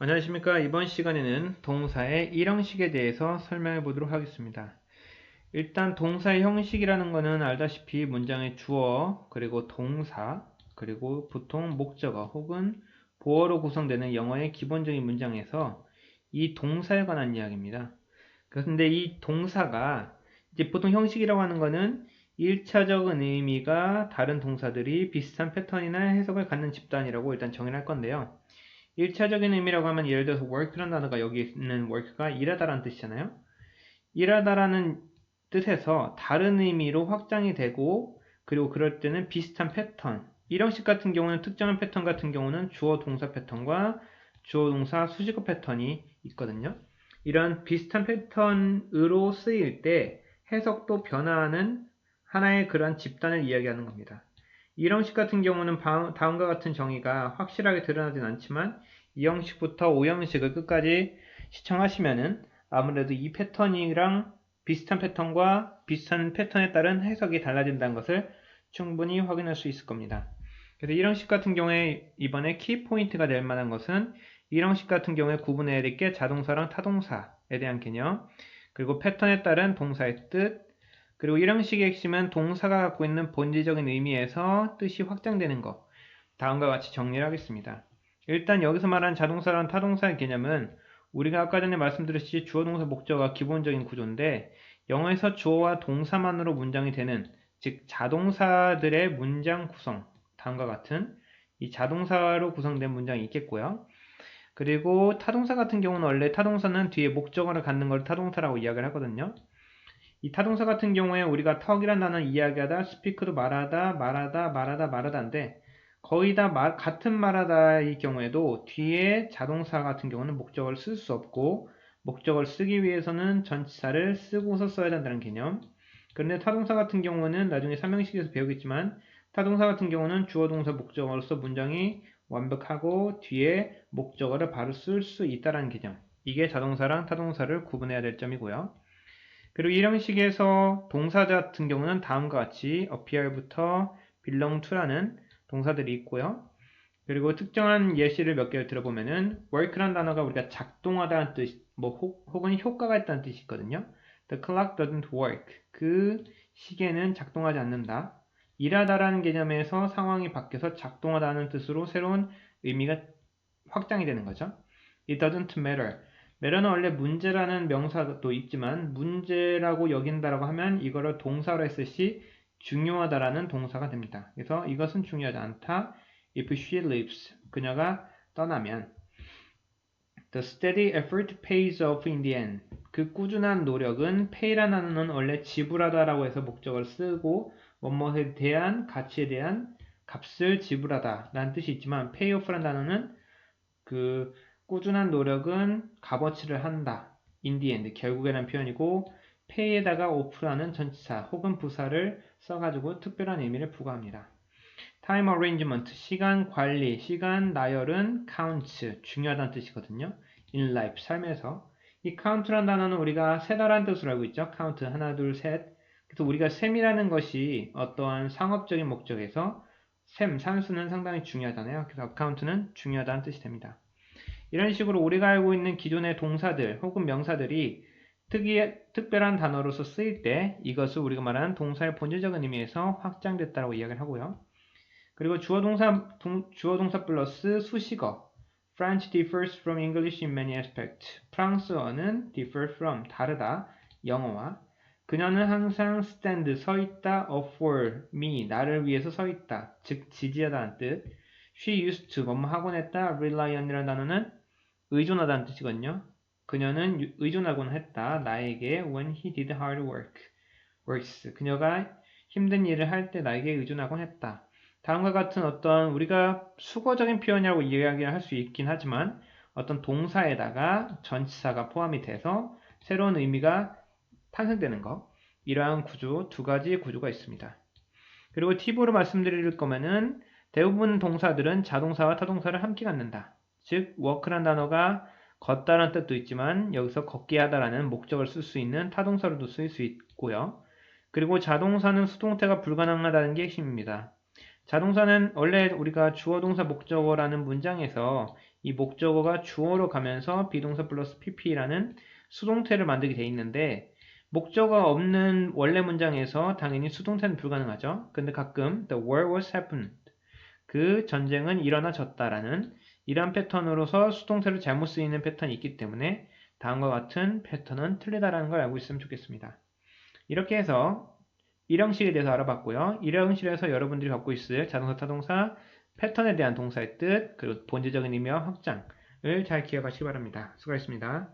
안녕하십니까. 이번 시간에는 동사의 일형식에 대해서 설명해 보도록 하겠습니다. 일단 동사의 형식이라는 것은 알다시피 문장의 주어, 그리고 동사, 그리고 보통 목적어 혹은 보어로 구성되는 영어의 기본적인 문장에서 이 동사에 관한 이야기입니다. 그런데 이 동사가 이제 보통 형식이라고 하는 것은 1차적인 의미가 다른 동사들이 비슷한 패턴이나 해석을 갖는 집단이라고 일단 정의를 할 건데요. 1차적인 의미라고 하면 예를 들어서 work라는 단어가 여기 있는 work가 일하다라는 뜻이잖아요. 일하다라는 뜻에서 다른 의미로 확장이 되고 그리고 그럴 때는 비슷한 패턴 일형식 같은 경우는 특정한 패턴 같은 경우는 주어 동사 패턴과 주어 동사 수식어 패턴이 있거든요. 이런 비슷한 패턴으로 쓰일 때 해석도 변화하는 하나의 그러한 집단을 이야기하는 겁니다. 이 형식 같은 경우는 다음과 같은 정의가 확실하게 드러나진 않지만 이 형식부터 O 형식을 끝까지 시청하시면은 아무래도 이 패턴이랑 비슷한 패턴과 비슷한 패턴에 따른 해석이 달라진다는 것을 충분히 확인할 수 있을 겁니다. 그래서 이 형식 같은 경우에 이번에 키포인트가 될 만한 것은 이 형식 같은 경우에 구분해야 될 게 자동사랑 타동사에 대한 개념, 그리고 패턴에 따른 동사의 뜻, 그리고 이 형식의 핵심은 동사가 갖고 있는 본질적인 의미에서 뜻이 확장되는 것. 다음과 같이 정리를 하겠습니다. 일단 여기서 말하는 자동사랑 타동사의 개념은 우리가 아까 전에 말씀드렸듯이 주어, 동사, 목적어가 기본적인 구조인데 영어에서 주어와 동사만으로 문장이 되는 즉 자동사들의 문장 구성 다음과 같은 이 자동사로 구성된 문장이 있겠고요. 그리고 타동사 같은 경우는 원래 타동사는 뒤에 목적어를 갖는 걸 타동사라고 이야기를 하거든요. 이 타동사 같은 경우에 우리가 턱이란 단어는 이야기하다, 스피크도 말하다인데 거의 다 같은 말하다의 경우에도 뒤에 자동사 같은 경우는 목적어를 쓸 수 없고 목적어를 쓰기 위해서는 전치사를 쓰고서 써야 된다는 개념. 그런데 타동사 같은 경우는 나중에 삼형식에서 배우겠지만 타동사 같은 경우는 주어, 동사, 목적어로서 문장이 완벽하고 뒤에 목적어를 바로 쓸 수 있다는 개념. 이게 자동사랑 타동사를 구분해야 될 점이고요. 그리고 이 형식에서 동사 같은 경우는 다음과 같이 appear부터 belong to라는 동사들이 있고요. 그리고 특정한 예시를 몇 개를 들어보면은 work란 단어가 우리가 작동하다는 뜻, 혹은 효과가 있다는 뜻이 있거든요. The clock doesn't work. 그 시계는 작동하지 않는다. 일하다라는 개념에서 상황이 바뀌어서 작동하다는 뜻으로 새로운 의미가 확장이 되는 거죠. It doesn't matter. matter는 원래 문제라는 명사도 있지만 문제라고 여긴다라고 하면 이거를 동사로 했을 시 중요하다라는 동사가 됩니다. 그래서 이것은 중요하지 않다. If she leaves, 그녀가 떠나면 The steady effort pays off in the end. 그 꾸준한 노력은 pay라는 단어는 원래 지불하다라고 해서 목적어를 쓰고 뭐뭐에 대한 가치에 대한 값을 지불하다 라는 뜻이 있지만 pay off라는 단어는 그 꾸준한 노력은 값어치를 한다. in the end, 결국에라는 표현이고 pay에다가 off라는 전치사 혹은 부사를 써가지고 특별한 의미를 부과합니다. time arrangement, 시간 관리, 시간 나열은 counts, 중요하다는 뜻이거든요. in life, 삶에서. 이 count라는 단어는 우리가 세다라는 뜻으로 알고 있죠. count, 하나, 둘, 셋. 그래서 우리가 셈이라는 것이 어떠한 상업적인 목적에서 산수는 상당히 중요하잖아요. 그래서 account는 중요하다는 뜻이 됩니다. 이런 식으로 우리가 알고 있는 기존의 동사들 혹은 명사들이 특별한 단어로서 쓰일 때 이것을 우리가 말하는 동사의 본질적인 의미에서 확장됐다고 이야기를 하고요. 그리고 주어 동사 플러스 수식어. French differs from English in many aspects. 프랑스어는 differ from, 다르다, 영어와. 그녀는 항상 stand, 서 있다, up for me, 나를 위해서 서 있다, 즉 지지하다는 뜻. She used to, 뭐뭐 하곤 했다, rely on이라는 단어는 의존하다는 뜻이거든요. 그녀는 의존하곤 했다, 나에게 when he did hard works. 그녀가 힘든 일을 할 때 나에게 의존하곤 했다. 다음과 같은 어떤 우리가 수거적인 표현이라고 이야기할 수 있긴 하지만 어떤 동사에다가 전치사가 포함이 돼서 새로운 의미가 탄생되는 것. 이러한 구조, 두 가지 구조가 있습니다. 그리고 팁으로 말씀드릴 거면은 대부분 동사들은 자동사와 타동사를 함께 갖는다. 즉, work란 단어가 걷다라는 뜻도 있지만 여기서 걷게 하다라는 목적을 쓸 수 있는 타동사로도 쓰일 수 있고요. 그리고 자동사는 수동태가 불가능하다는 게 핵심입니다. 자동사는 원래 우리가 주어 동사 목적어라는 문장에서 이 목적어가 주어로 가면서 비동사 플러스 pp라는 수동태를 만들게 돼 있는데 목적어가 없는 원래 문장에서 당연히 수동태는 불가능하죠. 근데 가끔 the war was happened 그 전쟁은 일어나졌다라는 이런 패턴으로서 수동태로 잘못 쓰이는 패턴이 있기 때문에 다음과 같은 패턴은 틀리다라는 걸 알고 있으면 좋겠습니다. 이렇게 해서 일형식에 대해서 알아봤고요. 일형식에서 여러분들이 갖고 있을 자동사, 타동사, 패턴에 대한 동사의 뜻, 그리고 본질적인 의미와 확장을 잘 기억하시기 바랍니다. 수고하셨습니다.